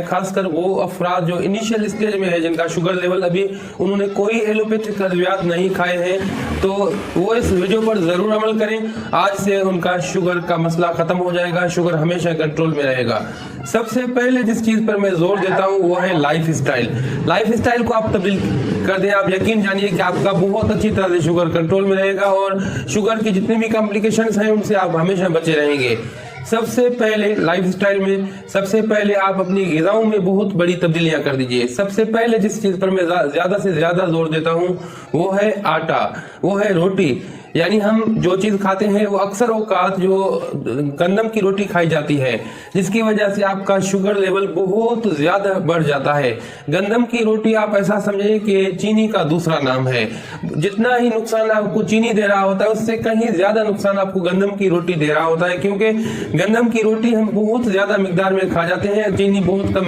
खास कर वो अफराद जो इनिशियल स्टेज में है, जिनका शुगर लेवल अभी उन्होंने कोई एलोपैथिक अद्वियात नहीं खाए हैं, तो वो इस वीडियो पर जरूर अमल करें। आज से उनका शुगर का मसला खत्म हो जाएगा, शुगर हमेशा कंट्रोल में रहेगा। सबसे पहले जिस चीज पर मैं जोर देता हूँ वो है लाइफ स्टाइल। लाइफ स्टाइल को आप तब्दील कर दें, आप यकीन जानिए कि आपका बहुत अच्छी तरह से शुगर कंट्रोल में रहेगा और शुगर की जितनी भी कॉम्प्लिकेशंस हैं उनसे आप हमेशा बचे रहेंगे। सबसे पहले लाइफ स्टाइल में सबसे पहले आप अपनी ग़िज़ाओं में बहुत बड़ी तब्दीलियां कर दीजिए। सबसे पहले जिस चीज़ पर मैं ज़्यादा से ज़्यादा जोर देता हूं वो है आटा, वो है रोटी। यानी हम जो चीज़ खाते हैं वो अक्सर औकात जो गंदम की रोटी खाई जाती है, जिसकी वजह से आपका शुगर लेवल बहुत ज़्यादा बढ़ जाता है। गंदम की रोटी आप ऐसा समझें कि चीनी का दूसरा नाम है। जितना ही नुकसान आपको चीनी दे रहा होता है उससे कहीं ज़्यादा नुकसान आपको गंदम की रोटी दे रहा होता है, क्योंकि गंदम की रोटी हम बहुत ज़्यादा मिकदार में खा जाते हैं, चीनी बहुत कम